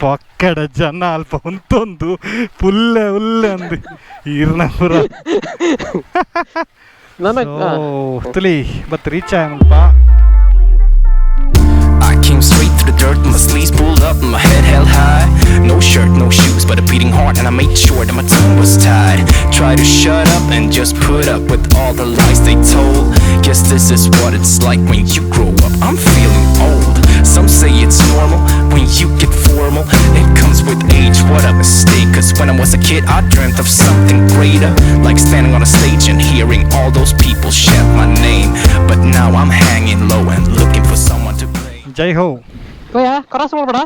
ಪಕ್ಕಡ ಜನ ಅಲ್ಪ ಉಂತೊಂದು ಪುಲ್ಲೆ ಉಲ್ಲೆ ಅಂದು ಈರ್ನ ಪುರ ತುಲಿ ಬತ್ reach ಆಯನಲ್ಪ. I came straight to the dirt, my sleeves pulled up and my head held high. No shirt, no shoes, but a beating heart, and I made sure that my tongue was tied. Try to shut up and just put up with all the lies they told. Guess this is what it's like when you grow up. I'm feeling old. Some say it's normal when you get formal. It comes with age, what a mistake. Cause when I was a kid I dreamt of something greater, like standing on a stage and hearing all those people shout my name. But now I'm hanging low and looking for someone to play. ಜೈ ಹೋ cross ಮಾಡ್ಬೇಡ.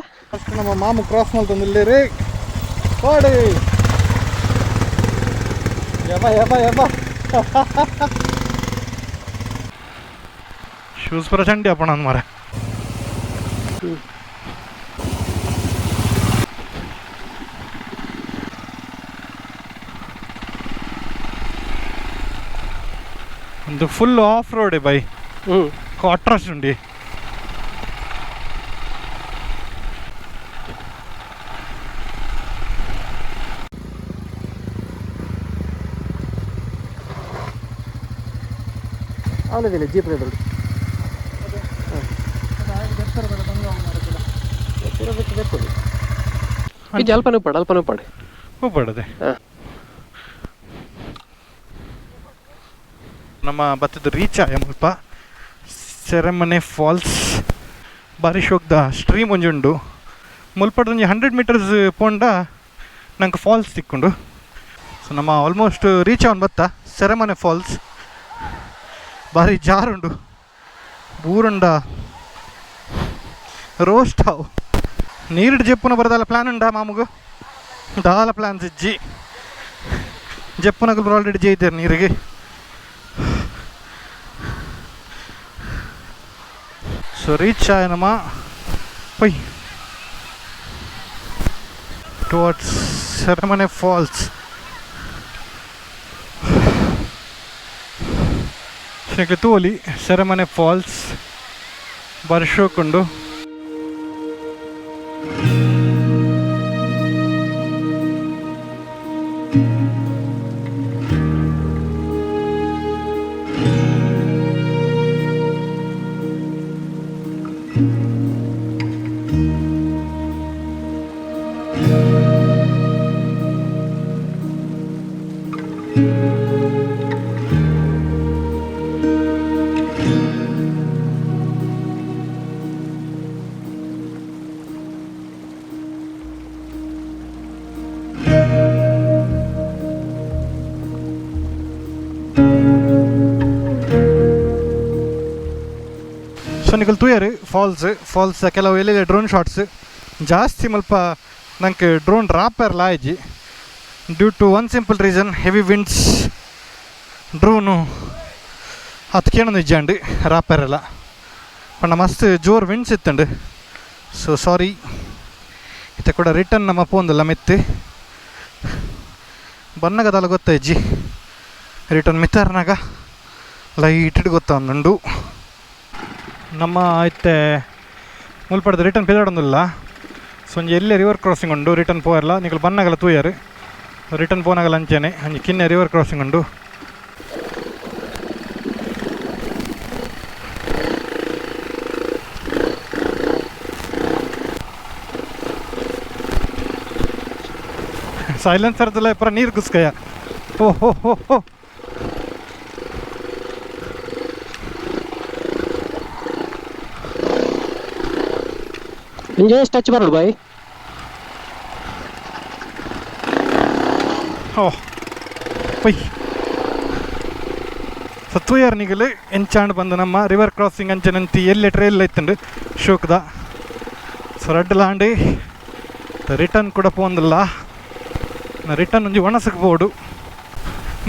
ನಮ್ಮ ಮಾಮು cross ಮಾಡ್ತಂದಿಲ್ಲ ರೀ ಕೊಡಿ ಯಬ್ಬ shoes ಪರ ಚಂಡಿ ಅಪ್ಪ ನಾನು ಮರ. ಒಂದು full of road by quarters ಉಂಡಿ. ಅವನದಿಲ್ಲ ಜೀಪ್ ಅಲ್ಪನೂ ಪಡ ಹೂಪಡದೆ ನಮ್ಮ ಬತ್ತದ ರೀಚ್ ಆಯ ಮುಲ್ಪ ಸೆರೆಮನೆ ಫಾಲ್ಸ್ ಬಾರಿ ಶೋಕ್ದ ಸ್ಟ್ರೀಮ್ ಒಂಜುಂಡು ಮುಲ್ಪಡ್ದು 100 ಮೀಟರ್ಸ್ ಪೋಂಡ ನಂಗೆ ಫಾಲ್ಸ್ ತಿಕ್ಕೊಂಡು. ಸೊ ನಮ್ಮ ಆಲ್ಮೋಸ್ಟ್ ರೀಚ್ ಅವನ್ ಬತ್ತ ಸೆರೆಮನೆ ಫಾಲ್ಸ್. ಭಾರಿ ಜಾರುಂಡು ಬೂರುಂಡ ರೋಸ್ಟ್ ಹಾವು ನೀರಿಡು ಜಪ್ಪುನ ಬರದಲ್ಲ ಪ್ಲ್ಯಾನ್ ಉಂಡ ಮಾಮೂಗು ದಾಲ ಪ್ಲ್ಯಾನ್ಸ್ ಇಜ್ಜಿ ಜಪ್ಪುನಗಲ್ ಆಲ್ರೆಡಿ ಜೈತಾರೆ ನೀರಿಗೆ. ಸೊ ರೀಚ್ ಆಯ ನಮ್ಮ ಪೈ ಟುವರ್ಡ್ಸ್ ಸೆರೆಮನೆ ಫಾಲ್ಸ್. ತೋಲಿ ಸೆರೆಮನೆ ಫಾಲ್ಸ್ ಬರ್ಶೋಕೊಂಡು ಸೊ ನಿಕಲ್ ತೂಯರು ಫಾಲ್ಸ್ ಕೆಲವು ಎಲ್ಲಿದೆ ಡ್ರೋನ್ ಶಾಟ್ಸ್ ಜಾಸ್ತಿ ಮಲ್ಪ ನಂಗೆ ಡ್ರೋನ್ ರಾಪರ್ ಲಾಯ್ಜಿ due to one simple reason heavy winds drone ಹತ್ಕೇಣು ಇಜ್ಜಾಂಡು ರಾಪರ್ ಎಲ್ಲ ಪಂಡ ಮಸ್ತ್ ಜೋರು ವಿಂಡ್ಸ್ ಇತ್ತಂಡು. ಸೊ ಸಾರಿ ಇತ್ತ ಕೂಡ ರಿಟರ್ನ್ ನಮ್ಮ ಪೋಂದಲ್ಲ ಮೆತ್ತು ಬನ್ನಗದಲ್ಲ ಗೊತ್ತಾಯ್ಜಿ ರಿಟರ್ನ್ ಮಿತ್ತಾರ್ನಾಗ ಲೈಟ್ ಗೊತ್ತೊಂದುಂಡು ನಮ್ಮ ಆಯ್ತೆ ಮುಲ್ಪಡ್ದು ರಿಟರ್ನ್ ಪಿದಾಡೊಂದಿಲ್ಲ. ಸೊ ಒಂಜಿ ಎಲ್ಲೇ ರಿವರ್ ಕ್ರಾಸಿಂಗ್ ಉಂಡು ರಿಟರ್ನ್ ಪೋಯರ್ಲ ನಿಕಲ್ ಬನ್ನಗಲ ತೂಯರು ರಿಟರ್ನ್ ಪೋನಾಗಲ ಅಂಚೆನೆ ಒಂಜಿ ಕಿನ್ನೆ ರಿವರ್ ಕ್ರಾಸಿಂಗ್ ಉಂಡು. ಸೈಲೆನ್ಸರ್ದಲ್ಲ ಪೂರ ನೀರು ಕುಸ್ಕಯ ಓಹೋ ಹೋ ಹೋ. ಇಂಜನ್ ಟಚ್ ಬರೋದು ಬಾಯ್. ಓ ಪೈ ಸತ್ತುಯಾರ ನಿಗಲು ಎಂಚಾಂಡ್ ಬಂದು ನಮ್ಮ ರಿವರ್ ಕ್ರಾಸಿಂಗ್ ಅಂಚನಂತಿ ಎಲ್ಲೇ ಟ್ರೈಲ್ ಐತಂಡು ಶೋಕ್ದ. ಸೊ ರಡ್ಡಲಾಂಡಿ ರಿಟರ್ನ್ ಕೂಡ ಪೋಂದಿಲ್ಲ ರಿಟರ್ನ್ ಒಂಜಿ ಒಣಸಕ್ಕೆ ಬೋಡು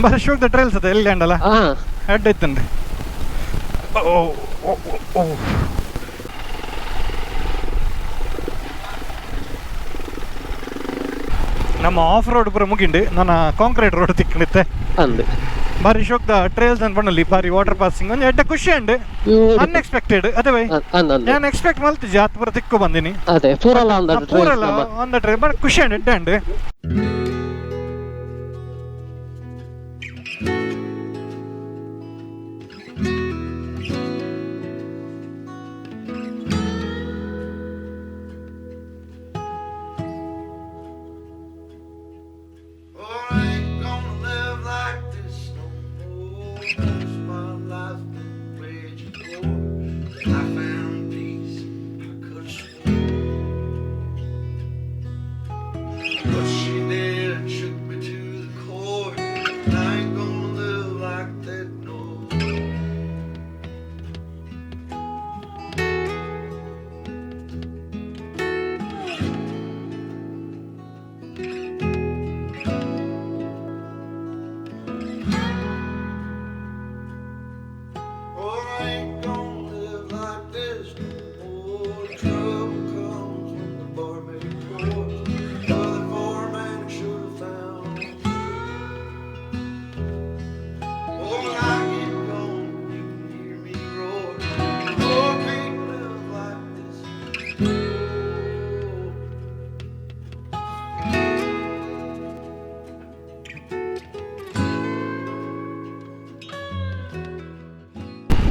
ಬರೀ ಶೋಕ್ದ ಟ್ರೈಲ್ಸ್ ಅದ ಎಲ್ಲಿ ಅಂಡಲ್ಲ ಅಡ್ಡ ಐತಂಡು. ಓ ಓ ಓ ನಮ್ಮ ಆಫ್ ರೋಡ್ ಪೂರ ಮುಗಿಂಡು ನಾನು ಕಾಂಕ್ರೀಟ್ ರೋಡ್ ತಿಕ್ಕಣಿತ್ತೆ ಅಂದು ಬಾರಿ ಶೋಕ್ದ ಟ್ರೇಲ್ಸ್ ಅನ್ಪಣ್ಣಲ್ಲಿ ಬಾರಿ ವಾಟರ್ ಪಾಸಿಂಗ್ ಒಂದು ಎಡ್ಡ ಖುಷಿ ಅಂಡ್ ಅನ್ಎಕ್ಸ್ಪೆಕ್ಟೆಡ್ ಅದೇ ಬೈ ನಾನು ಎಕ್ಸ್ಪೆಕ್ಟ್ ಮಾಡ್ತಿದ್ದೆ ಹತ್ತು ಪೂರ ತಿಕ್ಕು ಬಂದಿನಿ ಅದೇ ಪೂರಲ್ಲ ಆನ್ ದ ಟ್ರೇಲ್ ಬಟ್ ಖುಷಿ ಅಂಡ್ ಎಡ್ಡ ಅಂಡ್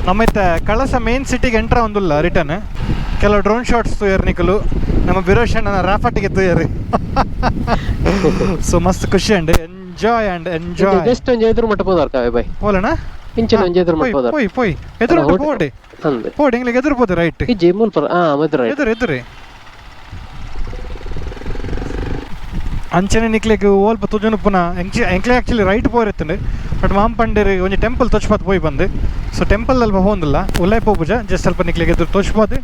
ನಮ್ಮೈತೆ ಕಳಸ ಮೇನ್ ಸಿಟಿಗೆ ಎಂಟ್ರ ಒಂದಿಲ್ಲ ರಿಟರ್ನ್ ಕೆಲವು ಡ್ರೋನ್ ಶಾಟ್ಸ್ ತೂಯರ್ ನಿಕಲು ನಮ್ಮ ಬಿರೋಶಣ್ಣನ ರಾಫಟಿಗೆ ತೂಯರಿ ಸೊ ಮಸ್ತ್ ಖುಷಿ ಅಂಡ್ ಎಂಜಾಯ್ ಜಸ್ಟ್ ಒಂಜಿ ಎದುರು ಮಟ್ಟ ಪೋದಾರ್ಕಾವೆ ಬೈ ಹೋಲಣ್ಣ ಇಂಚಿನ ಒಂಜಿ ಎದುರು ಮಟ್ಟ ಪೋದಾರ್ ಪೋಯ್ ಎದುರು ಪೋಡಿ ಪೋಡಿ ಇಂಗ್ಲಿಗೆ ಎದುರು ಪೋದು ರೈಟ್ ಈ ಜೇಮೂಲ್ ಪರ ಎದುರು ಅಂಚನೆ ನಿಕ್ಲೆಗ್ ಓಲ್ಪ ತುಜುನು ಪುನಃ ಎಂಕ್ಲೆ ಆ್ಯಕ್ಚುಲಿ ರೈಟ್ ಪೋರಿತ್ತಂಡು ಬಟ್ ಮಾಮ್ ಪಂಡೇರಿ ಒಂಜಿ ಟೆಂಪಲ್ ತೋಚ್ಪಾತ್ ಪೋಯ್ ಬಂದು ಸೊ ಟೆಂಪಲ್ ಅಲ್ಪ ಹೋಂದಿಲ್ಲ ಉಲ್ಲೆ ಪೋಪುಜ ಜಸ್ಟ್ ಸ್ವಲ್ಪ ನಿಕ್ಲೆಗ್ ಎದುರು ತೋಚ್ಪಾದು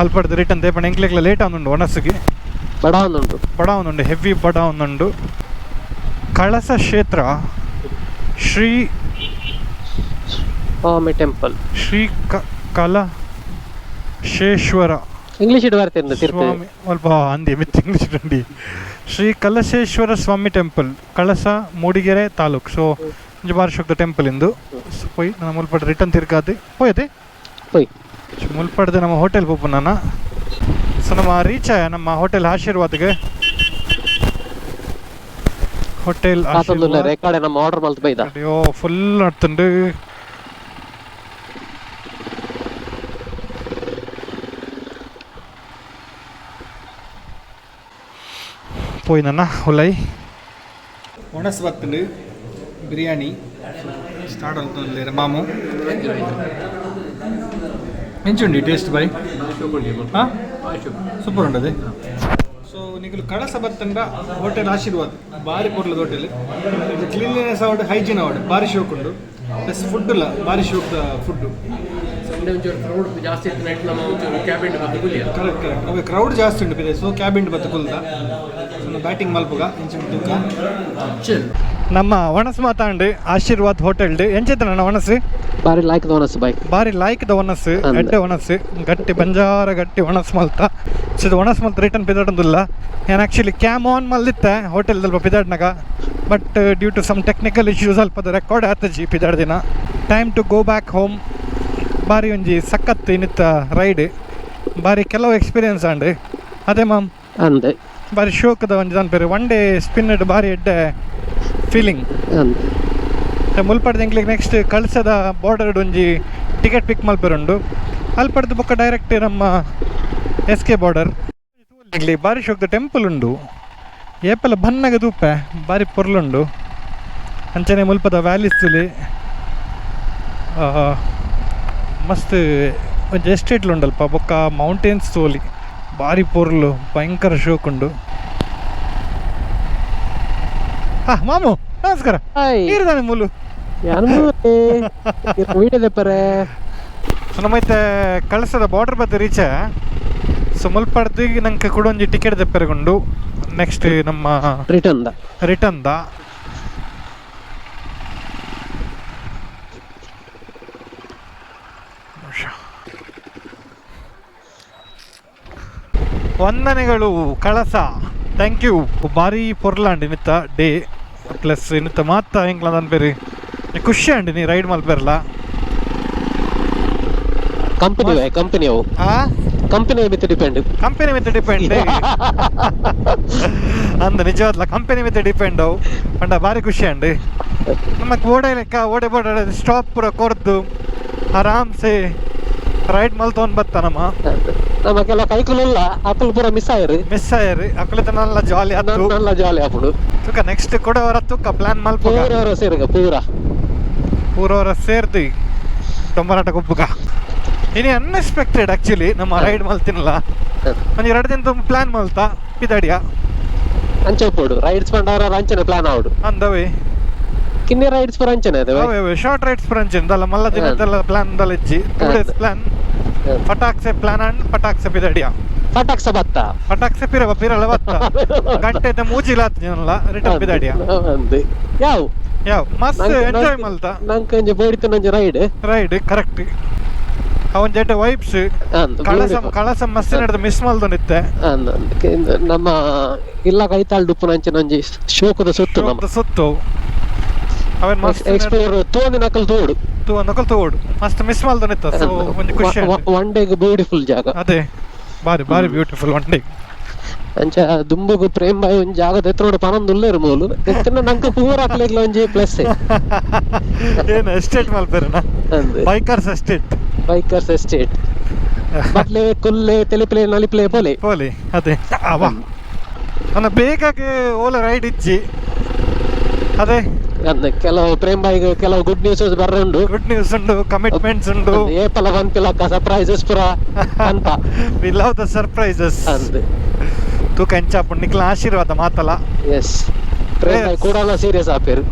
ಅಲ್ಪಡ್ದು ರಿಟರ್ನ್ ದೇಪಂಡ ಎಂಕ್ಲೆಗ್ಲ ಲೇಟ್ ಆಗುಂಡು ಒಣಸಿಗೆ ಬಡ ಒಂದುಂಡು ಹೆವಿ ಬಡ ಒಂದುಂಡು ಕಳಸ ಕ್ಷೇತ್ರ ಶ್ರೀ ಸ್ವಾಮಿ ಟೆಂಪಲ್ ಶ್ರೀ ಕಲಶೇಶ್ವರ ಇಂಗ್ಲಿಷ್ ಇಡು ಬರ್ತೇನೆ ಸ್ವಾಮಿ ಸ್ವಲ್ಪ ಅಂದಿ ಮಿತ್ ಇಂಗ್ಲಿಷ್ ಅಂಡಿ ಶ್ರೀ ಕಲಶೇಶ್ವರ ಸ್ವಾಮಿ ಟೆಂಪಲ್ ಕಳಸ ಮೂಡಿಗೆರೆ ತಾಲೂಕು ಸೊ ಬಾರಿ ಶೋಕ್ದ ಟೆಂಪಲ್ ಇಂದು ಪೋಯ್ ನಾನು ಮುಲ್ಪಡ್ ರಿಟರ್ನ್ ತಿರ್ಗಾದೆ ಹೋಯದೆ ಮುಲ್ಪಡ್ದೆ ನಮ್ಮ ಹೋಟೆಲ್ ಪೋಪು ನಾನು ಸೊ ನಮ್ಮ ರೀಚ್ ಆಯ ನಮ್ಮ ಹೋಟೆಲ್ ಆಶೀರ್ವಾದ್ಗೆ ಹೋಟೆಲ್ ನಮ್ಮ ಆರ್ಡರ್ ಮಲ್ತ್ ಬೈದ ಅಯ್ಯೋ ಫುಲ್ ನಡ್ತುಂಡು പോയി നന്ന ഉള്ളായി ഒണസ് ബത്തുണ്ട് ബിരിയാണി സ്റ്റാർട്ട് అవుతుంది మాము ఎంచుండి టేస్ట్ బై సూపర్ ఉండదు ಸೊ ನಿಗಲು ಕಳಸ ಬತ್ತಂಡ ಹೋಟೆಲ್ ಆಶೀರ್ವಾದ್ ಭಾರಿ ಪೊರ್ಲದ ಹೋಟೆಲ್ ಇದು ಕ್ಲೀನ್ಲಿನೆಸ್ ಅವಡ್ ಹೈಜೀನ್ ಅವಡ್ ಭಾರಿ ಶೋಕ್ ಉಂಡು ಪ್ಲಸ್ ಫುಡ್ ಇಲ್ಲ ಭಾರಿ ಶೋಕ್ ಫುಡ್ ಕರೆಕ್ಟ್ ಅವೆ ಕ್ರೌಡ್ ಜಾಸ್ತಿ ಉಂಟು ಬಿದೆ ಸೊ ಕ್ಯಾಬಿನ್ ಬತ್ತ ಕುಲ್ದ ಬ್ಯಾಟಿಂಗ್ ಮಲ್ಪುಗ ನಮ್ಮ ಒಣಸ್ ಮಾತಾಂಡು ಆಶೀರ್ವಾದ್ ಹೋಟೆಲ್ ಎಂಚೈತೆ ನನ್ನ ಒಣಸು ಬಾರಿ ಲಾಯ್ಕ್ ಒಣಸು ಬೈ ಬಾರಿ ಲಾಯ್ಕ್ ಒಣಸು ಎಡ್ಡೆ ಒಣಸು ಗಟ್ಟಿ ಬಂಜಾರ ಗಟ್ಟಿ ಒಣಸ್ ಮಲ್ತ ಸೊ ಇದು ಒಣಸ್ ಮಲ್ತ ರಿಟರ್ನ್ ಪಿದಾಡೋದಿಲ್ಲ ನಾನು ಆ್ಯಕ್ಚುಲಿ ಕ್ಯಾಮ್ ಆನ್ ಮಲ್ದಿತ್ತೆ ಹೋಟೆಲ್ ಸ್ವಲ್ಪ ಪಿದಾಡ್ನಾಗ but due to some technical issues ಸ್ವಲ್ಪ ಅದು ರೆಕಾರ್ಡ್ ಆತಜಿ ಪಿದಾಡ್ ದಿನ time to go back home ಬಾರಿ ಒಂಜಿ ಸಖತ್ ಇನ್ನಿತ್ತ ರೈಡ್ ಬಾರಿ ಕೆಲವು ಎಕ್ಸ್ಪೀರಿಯನ್ಸ್ ಆಂಡ್ ಅದೇ ಮಾಮ್ ಅಂದೆ ಬಾರಿ ಶೋಕದ ಒಂಜಿ ಅನ್ಪೇರು ಒನ್ ಡೇ ಸ್ಪಿನ್ನಡ್ ಬಾರಿ ಎಡ್ಡೆ ಫೀಲಿಂಗ್ ಮುಲ್ಪಡ್ದು ಎಂಕ್ಲಿಗೆ ನೆಕ್ಸ್ಟ್ ಕಳ್ಸದ ಬಾರ್ಡರ್ಡ್ ಒಂಜಿ ಟಿಕೆಟ್ ಪಿಕ್ ಮಲ್ಪೇರುಂಡು ಅಲ್ಲಿ ಪಡೆದು ಬೊಕ್ಕ ಡೈರೆಕ್ಟ್ ನಮ್ಮ ಎಸ್ ಕೆ ಬಾರ್ಡರ್ ಇಲ್ಲಿ ಬಾರಿ ಶೋಕದ ಟೆಂಪಲ್ ಉಂಡು ಏಪೆಲ್ಲ ಬನ್ನಗ ದೂಪೆ ಬಾರಿ ಪೊರ್ಲುಂಡು ಅಂಚನೆ ಮುಲ್ಪದ ವ್ಯಾಲೀಸ್ಲಿ ಮಸ್ತ್ ಒಂಜಿ ಎಸ್ಟೇಟ್ಲು ಉಂಡಲ್ಪ ಬೊಕ್ಕ ಮೌಂಟೇನ್ಸ್ ತೋಲಿ ಭಾರಿ ಪೊರ್ಲು ಭಯಂಕರ ಶೋಕ್ ಉಂಡು ಮಾಮು ನಮಸ್ಕಾರ ನೀರ್ದಾನೆ ಮೂಲು ಸೊ ನಮ್ಮೈತೆ ಕಳಸದ ಬಾರ್ಡರ್ ಬತ್ತ ರೀಚ ಸೊ ಮುಲ್ಪಡ್ದು ನಂಗೆ ಕೂಡ ಒಂಜಿ ಟಿಕೆಟ್ ತೆಪ್ಪೆರಗೊಂಡು ನೆಕ್ಸ್ಟ್ ನಮ್ಮ ರಿಟರ್ನ್ದ ವಂದನೆಗಳು ಕಳಸ ಥ್ಯಾಂಕ್ ಯು ಭಾರಿ ಪೊರ್ಲಾಂಡ್ ಇನ್ನಿತ್ತ ಡೇ ಪ್ಲಸ್ ಇನ್ನಿತ್ತ ಮಾತ ಹೆಂಗ್ಲ ಅನ್ಬೇರಿ ಖುಷಿ ಅಂಡಿ ನೀ ರೈಡ್ ಮಲ್ಪೆರ್ಲ ಕಂಪನಿ ಅವು ಕಂಪನಿ ಮಿತ್ ಡಿಪೆಂಡ್ ಅಂದ ನಿಜವಾದ್ಲ ಕಂಪನಿ ಮಿತ್ ಡಿಪೆಂಡ್ ಅವು ಪಂಡ ಭಾರಿ ಖುಷಿ ಅಂಡಿ ನಮಕ್ ಓಡೆ ಲೆಕ್ಕ ಓಡೆ ಬೋಡ ಸ್ಟಾಪ್ ಪೂರ ಕೊರ್ದು ಆರಾಮ್ಸೆ ರೈಡ್ ಮಲ್ತೊಂದು ಬತ್ತ ನಮಗೆಲ್ಲ ಕೈಕುಲಿಲ್ಲ ಅಕ್ಕಲು ಪೂರ ಮಿಸ್ ಆಯ್ರಿ ಅಕ್ಕಲಿತನೆಲ್ಲ ಜಾಲಿ ಆಪುಡು ತುಕ ನೆಕ್ಸ್ಟ್ ಕೂಡ ಅವರ ತುಕ ಪ್ಲಾನ್ ಮಲ್ಪ ಪೂರವರ ಸೇರ್ದು ಡೊಂಬರಾಟ ಕೊಬ್ಬುಗ ಇನಿ ಅನ್ಎಕ್ಸ್ಪೆಕ್ಟೆಡ್ ಆಕ್ಚುಲಿ ನಮ್ಮ ರೈಡ್ ಮಲ್ತಿನಲ್ಲ ಒಂದು 2 ದಿನ ಪ್ಲಾನ್ ಮಲ್ತಾ ಪಿದಾಡಿಯ ಅಂಚೋಡು ರೈಡ್ಸ್ ಪಂಡವರ ಅಂಚನೆ ಪ್ಲಾನ್ ಆವಡು ಅಂದವೆ ಕಿನ್ನೆ ರೈಡ್ಸ್ ಪರ್ ಅಂಚನೆ ಅದೇ ಶಾರ್ಟ್ ರೈಡ್ಸ್ ಪರ್ ಅಂಚನೆ ದಲ್ಲ ಮಲ್ಲ ದಿನದಲ್ಲ ಪ್ಲಾನ್ ದಲ್ಲ ಇಜ್ಜಿ 2 ಡೇಸ್ ಪ್ಲಾನ್ ಪಟಾಕ್ಸೆ ಪ್ಲಾನ್ ಅಂಡ್ ಪಟಾಕ್ಸೆ ಪಿದಾಡಿಯ ಪಟಾಕ್ಸೆ ಪಿರಲ ಬತ್ತ ಗಂಟೆ ಮೂಜಿಲಾತ್ ಜನಲ್ಲ ರಿಟರ್ನ್ ಪಿದಾಡಿಯ ಯಾವ ಮಸ್ತ್ ಎಂಜಾಯ್ ಮಲ್ತಾ ನಂಗೆ ಬೋಡಿತು ನಂಜೆ ರೈಡ್ ಕರೆಕ್ಟ್ ಅವನ್ ಜೊತೆ ವೈಬ್ಸ್ ಕಳಸ ಮಸ್ತ್ ನಡೆದ ಮಿಸ್ ಮಲ್ದೊಂದಿತ್ತೆ ನಮ್ಮ ಇಲ್ಲ ಕೈತಾಳ್ ಡುಪ್ಪು ನಂಚೆ ನಂಜಿ ಶೋಕದ ಸುತ್ತು ಅವನ್ ಮಸ್ತ್ ಎಕ್ಸ್ಪ್ಲೋರ್ ತೋಂದಿ ನಕಲ್ ತೋಡು ಮಸ್ತ್ ಮಿಸ್ ಮಲ್ದೊಂದಿತ್ತ ಸೊ ಒಂದು ಖುಷಿ ಒನ್ ಡೇ ಬ್ಯೂಟಿಫುಲ್ ಜಾಗ ಅದೇ ಬಾರಿ ಬ್ಯೂಟಿಫುಲ್ ಒನ್ ಡೇ ಅಂಚ ದುಂಬಗು ಪ್ರೇಮ್ ಬಾಯಿ ಒಂಜಿ ಜಾಗದ ಎತ್ತರೋಡು panondhulle ಮೂಲು ಎತ್ತನ ನಂಗೆ ಪೂರ ಹಾಕ್ಲಿಕ್ಕೆ ಒಂಜಿ ಪ್ಲಸ್ ಏನು ಎಸ್ಟೇಟ್ ಮಲ್ಪೆರನ ಬೈಕರ್ಸ್ ಎಸ್ಟೇಟ್ ಬಟ್ಲೆ ಕೊಲ್ಲೆ ತೆಲಿಪ್ಲೆ ನಲಿಪ್ಲೆ ಪೋಲೆ ಅದೇ ಅವ ನನ್ನ ಬೇಕಾಗಿ ಓಲ ರೈಡ್ ಇಜ್ಜಿ ಅದೇ ಕೆಲವು ಪ್ರೇಮ್ ಬಾಯಿಗೆ ಕೆಲವು ಗುಡ್ ನ್ಯೂಸ್ ಉಂಡು ಕಮಿಟ್ಮೆಂಟ್ಸ್ ಉಂಡು ಏಪಲ ಬಂತಿಲ್ಲ ಸರ್ಪ್ರೈಸಸ್ ಪುರ ಅಂತ ವಿ ಲವ್ ದ ಸರ್ಪ್ರೈಸಸ್ ತೂಕ ಎಂಚಾಪುಂಡು ನಿಕ್ಲ ಆಶೀರ್ವಾದ ಮಾತಲ್ಲ ಎಸ್ ಪ್ರೇಮ್ ಬಾಯಿ ಕೂಡಲ ಸೀರಿಯಸ್ ಆಪೇರು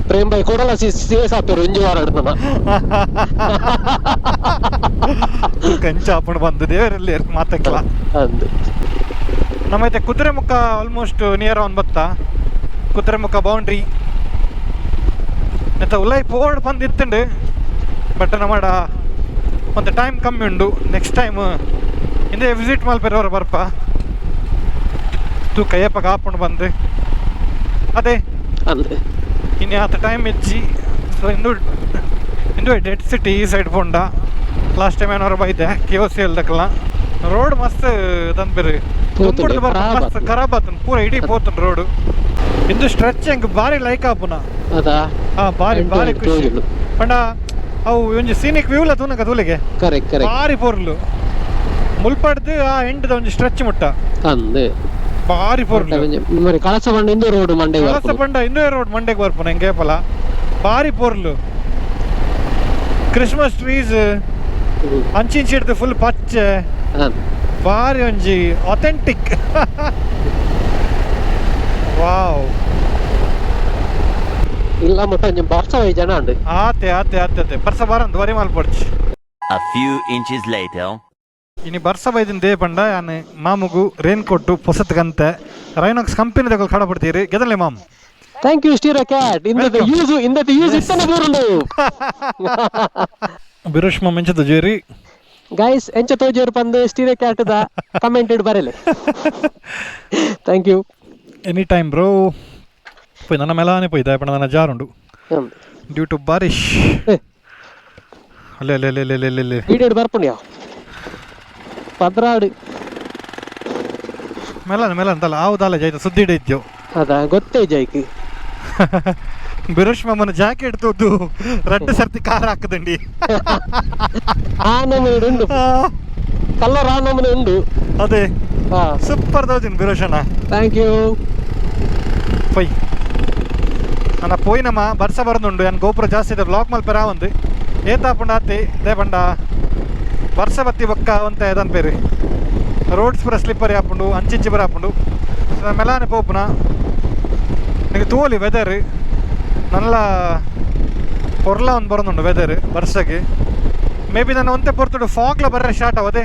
ಪ್ರೇಮ್ ಬಾಯಿ ಕೂಡಲ ಸೀರಿಯಸ್ ಆಪೇರು ಇಂಜು ವಾರಾಡ್ತಾನ ತೂಕ ಎಂಚಾಪುಂಡು ಬಂದು ದೇವರಲ್ಲಿ ಮಾತಕ್ಕಲ್ಲ ನಮ್ಮೈತೆ ಕುದುರೆಮುಖ ಆಲ್ಮೋಸ್ಟ್ ನಿಯರ್ ಅವನ್ ಬತ್ತ ಕುದುರೆಮುಖ ಬೌಂಡ್ರಿ ಎಂತ ಉಲ್ಲೈ ಪೋಡ್ ಬಂದಿತ್ತುಂಡು ಬಟ್ ನಮ್ಮಡ ಒಂದು ಟೈಮ್ ಕಮ್ಮಿ ಉಂಡು ನೆಕ್ಸ್ಟ್ ಟೈಮ್ ಹಿಂದೆ ವಿಸಿಟ್ ಮಲ್ಪೆರವ್ರು ಬರ್ಪ ತೂಕ ಏಪಗ ಹಾಕೊಂಡು ಬಂದು ಅದೇ ಇನ್ನು ಆತ ಟೈಮ್ ಇಜ್ಜಿ ಸೊ ಇಂದು ಡೆಡ್ ಸಿಟಿ ಈ ಸೈಡ್ ಪೋಂಡ ಲಾಸ್ಟ್ ಟೈಮ್ ಏನಾರು ಬೈದೆ KOC ಹೇಳ್ದಕ್ಕಲ್ಲ ರೋಡ್ ಮಸ್ತ್ ತಂದ್ಬಿರಿ ಮಸ್ತ್ ಖರಾಬ್ ಆತನ್ ಪೂರ ಇಡೀ ಪೋತನ್ ರೋಡ್ ಇಂದು ಸ್ಟ್ರೆಚಿಂಗ್ ಬಾರಿ ಲೈಕ್ ಆಪುನ ಬಾರಿ ಖುಷಿ ಪಂಡ ಅವು ಒಂಜಿ ಸೀನಿಕ್ ವ್ಯೂಲ ತೂನಕ ತೂಲಿಗೆ ಬಾರಿ ಪೊರ್ಲು ಮುಲ್ಪಡ್ದು ಆ ಎಂಡ್ದ ಒಂಜಿ ಸ್ಟ್ರೆಚ್ ಮುಟ್ಟ ಬಾರಿ ಪೊರ್ಲು ಕಳಸ ಬಂಡ ಇಂದು ರೋಡ್ ಮಂಡೆಗೆ ಬರ್ಪುನ ಹೆಂಗೆ ಪಲ ಬಾರಿ ಪೊರ್ಲು ಕ್ರಿಸ್ಮಸ್ ಟ್ರೀಸ್ ಅಂಚಿಂಚಿಡ್ದು ಫುಲ್ ಪಚ್ಚೆ ಬಾರಿ ಒಂಜಿ ಅಥೆಂಟಿಕ್ ವಾವ್ ಇಲ್ಲ ಮಟ್ಟ ಬರ್ಸ ಜನ ಉಂಡು ಆತೆ ಬರ್ಸ ಬಾರಂದು worry ಮಾಲ್ಪಡ್ಚಿ A few inches later. ಇನಿ ಬರ್ಸ ಬೈದಿನ ದೇ ಪಂಡ ಯಾನು ಮಾಮುಗು ರೇನ್ ಕೊಟ್ಟು ಪೊಸತ್ಗಂತೆ ರೈನಾಕ್ಸ್ ಕಂಪನಿ ತಗೊಳ್ ಕಡ ಪಡ್ತೀರಿ ಗೆದಲೆ ಮಾಮ್ ಥ್ಯಾಂಕ್ ಯು STEREOCAT ಇಂದದ ಯೂಸ್ ಇತ್ತನೆ ಬೂರುಂಡು ಬಿರುಷ್ಮ ಮೆಂಚದ ಜೇರಿ ಗೈಸ್ ಎಂಚ ತೋಜೋರು ಪಂದು STEREOCAT ದ ಕಮೆಂಟೆಡ್ ಬರೆಲೆ thank you any time bro ಪೋಯ್ ನನ್ನ ಮೇಲಾನೆ ಪೋಯ್ ದಾಯಪಣ ನನ್ನ ಜಾರುಂಡು ಡ್ಯೂ ಟು ಬಾರಿಶ್ ಅಲ್ಲೇ ವೀಡಿಯೋ ಬರ್ಪುಣ್ಯ ಪದ್ರಾಡು ಮೇಲನ ಅಂತಲ್ಲ ಆವುದಲ್ಲ ಜೈತ ಸುದ್ದಿ ಇದ್ದೇವು ಅದ ಗೊತ್ತೇ ಜೈಕಿ ಬಿರುಷ್ ಮಾಮನ ಜಾಕೆಟ್ ತೋದು ರಡ್ಡು ಸರ್ತಿ ಕಾರ್ ಹಾಕದಂಡಿ ಆ ನಮೂನೆ ಉಂಡು ಕಲರ್ ಆ ನಮೂನೆ ಉಂಡು ಅದೇ ಸೂಪರ್ ತೋಜಿನ್ ಬಿರುಷಣ್ಣ ಥ್ಯಾಂಕ್ ಯು ಪೊಯ್ ನನ್ನ ಪೋಯ್ನಮ್ಮ ಬರ್ಸ ಬರೋದುಂಡು ನಾನು GoPro ಜಾಸ್ತಿ ಇದೆ ಬ್ಲಾಕ್ ಮಲ್ಪೆರ ಒಂದು ಏತಾಪುಂಡ ಆತಿ ದೇ ಪಂಡ ಬರ್ಸ ಬತ್ತಿ ಬೊಕ್ಕ ಅಂತ ಏದನ್ ಪೇರಿ ರೋಡ್ಸ್ ಪೂರ ಸ್ಲಿಪ್ಪರ್ ಆಪುಂಡು ಅಂಚಿಂಚಿ ಬರ ಆಪುಂಡು ಮೆಲಾನೆ ಪೋಪುನ ನಿಮಗೆ ತೋಲಿ ವೆದರ್ ನಲ್ಲ ಪೊರ್ಲ ಒಂದು ಬರೋದುಂಡು ವೆದರ್ ಬರ್ಸಗೆ ಮೇ ಬಿ ನಾನು ಒಂತೆ ಪೊರ್ತುಡು ಫಾಗ್ಲ ಬರ್ರೆ ಸ್ಟಾರ್ಟ್ ಅವದೆ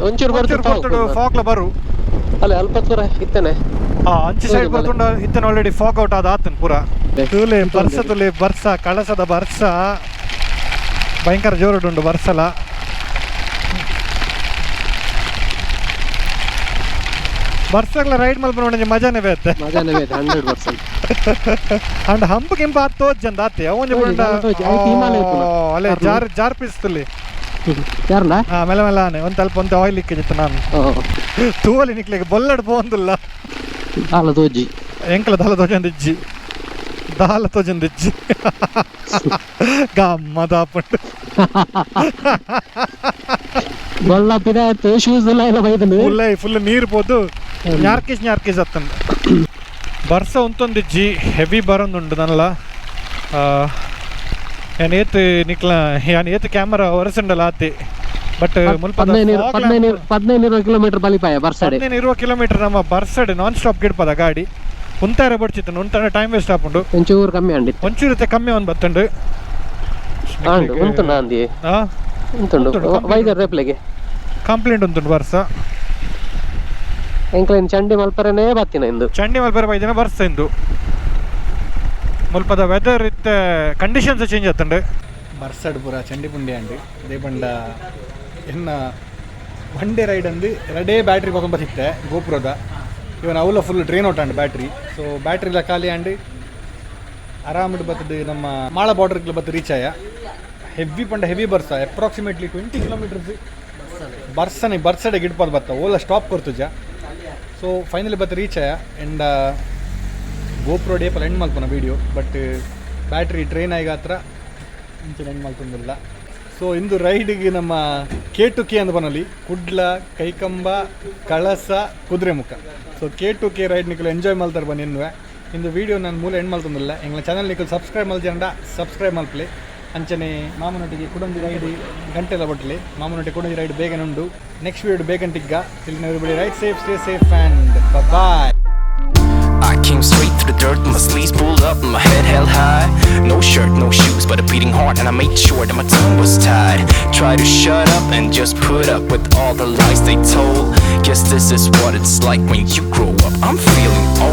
ಒಂಚೂರು ಪೊರ್ತುಡು ಫಾಗ್ಲ ಬರು ಅಲ್ಲ ಅಲ್ಪ ದೂರ ಇತ್ತನೆ ಅಂಚಿ ಸೈಡ್ ಬರ್ತುಂಡ ಇತ್ತನ ಆಲ್ರೆಡಿ ಫಾಗ್ ಔಟ್ ಆದ ಆತನ್ ಪೂರ ತುಲೆ ಬರ್ಸ ಕಳಸದ ಬರ್ಸ ಭಯಂಕರ ಜೋರುಂಡು ಬರ್ಸಲ ಬರ್ಸಕ್ಲ ರೈಡ್ ಮಲ್ಪನ ಮಜಾನೇ ಬೇತೆ ಮಜಾನೇ ಬೇತೆ 100%. ಅಂಡ್ ಹಂಪ್ ಗಿಂಪ ತೋಜಂದ ಆತೆ ಅವೊಂಜಿ ಪುಂಡ ಅಲ್ಲೇ ಜಾರ್ ಪಿಸ್ತಲ್ಲಿ ಯಾರಲ್ಲ ಮೆಲ್ಲ ಮೆಲ್ಲ ಆನೆ ಒಂದು ತಲ್ಪ ಒಂದು ಆಯಿಲ್ ಇಕ್ಕಿತ್ತು ನಾನು ತೂವಲಿ ನಿಕ್ಲಿಗೆ ಬೊಲ್ಲಡ್ ಪೋಂದಿಲ್ಲ ದಾಲ ತೋಜಿ ಎಂಕಲ ದಾಲ ತೋಜಂದಿಜ್ಜಿ ಗಮ್ಮದಾಪುಂಡು ಬೊಲ್ಲ ಪಿದಾಯ್ತು ಶೂಸ್ ಎಲ್ಲ ಬೈದನು ಫುಲ್ ನೀರು ಪೋದು ಞಾರ್ಕೀಸ್ ಅತ್ತಂದು ಬರ್ಸ ಉಂತೊಂದಿಜ್ಜಿ ಹೆವಿ ಬರೋಂದುಂಡು ನನ್ನಲ್ಲ ಯಾನ್ ಏತ್ ಕ್ಯಾಮರಾ ಒರೆಸಂಡಲ್ಲ ಆತಿ ಬಟ್ ಮುಲ್ಪ 15 ಕಿಲೋಮೀಟರ್ ಬಲಿಪಾಯ ಬರ್ಸಡೆ 15 ಕಿಲೋಮೀಟರ್ ನಮ್ಮ ಬರ್ಸಡೆ ನಾನ್ ಸ್ಟಾಪ್ ಗಿಡ್ಪದ ಗಾಡಿ ಉಂತಾರೆ ಬಡ್ಚಿತ್ತು ಉಂತಾನೆ ಟೈಮ್ ವೇಸ್ಟ್ ಆಪುಂಡು ಒಂಚೂರು ಕಮ್ಮಿ ಅಂಡಿ ಒಂಚೂರತೆ ಕಮ್ಮಿ ಒಂದು ಬತ್ತುಂಡು ಉಂಟುಂಡು ಅಂದಿ ಉಂಟುಂಡು ವೈದರ್ ರೇಪ್ಲೆಗೆ ಕಂಪ್ಲೇಂಟ್ ಉಂಟುಂಡು ಬರ್ಸ ಎಂಕ್ಲೇನ್ ಚಂಡಿ ಮಲ್ಪರನೇ ಬತ್ತಿನ ಇಂದು ಚಂಡಿ ಮಲ್ಪರ ಬೈದಿನ ಬರ್ಸ ಇಂದು ಮುಲ್ಪದ ವೆದರ್ ಇತ್ತ ಕಂಡೀಷನ್ಸ್ ಚೇಂಜ್ ಆತುಂಡು ಬರ್ಸಡ್ ಪೂರ ಚಂಡಿ ಪುಂಡಿ ಅಂಡಿ ದೇ ಪಂಡ ಎನ್ನ ಒನ್ ಡೇ ರೈಡ್ ಅಂದು ಎರಡೇ ಬ್ಯಾಟ್ರಿ ಪಕೊಂಬ ಸಿಕ್ತೆ ಗೋಪುರದ ಇವನ್ ಅವಲ ಫುಲ್ ಡ್ರೈನ್ ಔಟ್ ಅಂಡ್ ಬ್ಯಾಟ್ರಿ ಸೊ ಬ್ಯಾಟ್ರಿಲ ಖಾಲಿ ಅಂಡು ಆರಾಮಿಟ್ಟು ಬರ್ತದೆ ನಮ್ಮ ಮಾಳ ಬಾರ್ಡರ್ಗೆ ಬತ್ತು ರೀಚ್ ಆಯ ಹೆವಿ ಬರ್ಸ ಅಪ್ರಾಕ್ಸಿಮೇಟ್ಲಿ 20 ಕಿಲೋಮೀಟರ್ಸ್ ಬರ್ಸಡೆ ಗಿಡ್ಪದ ಬತ್ತ ಓಲ ಸ್ಟಾಪ್ ಕೊರ್ತುಜ ಸೊ ಫೈನಲಿ ಬತ್ತು ರೀಚ್ ಆಯ ಆ್ಯಂಡ್ ಗೋಪ್ರೋ ಡೇಪಲ್ಲಿ ಎಂಡ್ ಮಲ್ಪನ ವೀಡಿಯೋ ಬಟ್ ಬ್ಯಾಟ್ರಿ ಟ್ರೈನ್ ಆಗಿ ಹತ್ರ ಇಂಚಿನ ಎಂಡ್ ಮಲ್ತೊಂದಿಲ್ಲ ಸೊ ಇಂದು ರೈಡಿಗೆ ನಮ್ಮ K2K ಅಂದ್ ಬನಲ್ಲಿ Kudla Kaikamba Kalasa Kudremukh so K2K ride ನಿಕ್ಕಲು ಎಂಜಾಯ್ ಮಲ್ತಾರೆ ಬನ್ನಿ ಇಂದು ವೀಡಿಯೋ ನಾನು ಮೂಲ ಎಂಡ್ ಮಲ್ತೊಂದಿಲ್ಲ ಎಂಗ್ಲ ಚಾನಲ್ ನಿಕ್ಕಲು ಸಬ್ಸ್ಕ್ರೈಬ್ ಮಲ್ತಂಡ ಸಬ್ಸ್ಕ್ರೈಬ್ ಮಲ್ಪಲಿ ಅಂಚನೆ ಮಾಮನೊಟ್ಟಿಗೆ ಕುಡೊಂದಿ ರೈಡ್ ಗಂಟೆಲ್ಲ ಬಟ್ಟಲಿ ಮಾಮನೊಟ್ಟಿಗೆ ಕುಡೊಂದಿ ರೈಡ್ ಬೇಗನೆ ಉಂಡು ನೆಕ್ಸ್ಟ್ ವೀಡಿಯೋ ಬೇಗಂಟಿಗ್ಗ ಇಲ್ಲಿ everybody ride safe stay safe and bye. I came straight through the dirt, my sleeves pulled up and my head held high. No shirt, no shoes, but a beating heart, and I made sure that my tongue was tied. Try to shut up and just put up with all the lies they told. Guess this is what it's like when you grow up. I'm feeling old.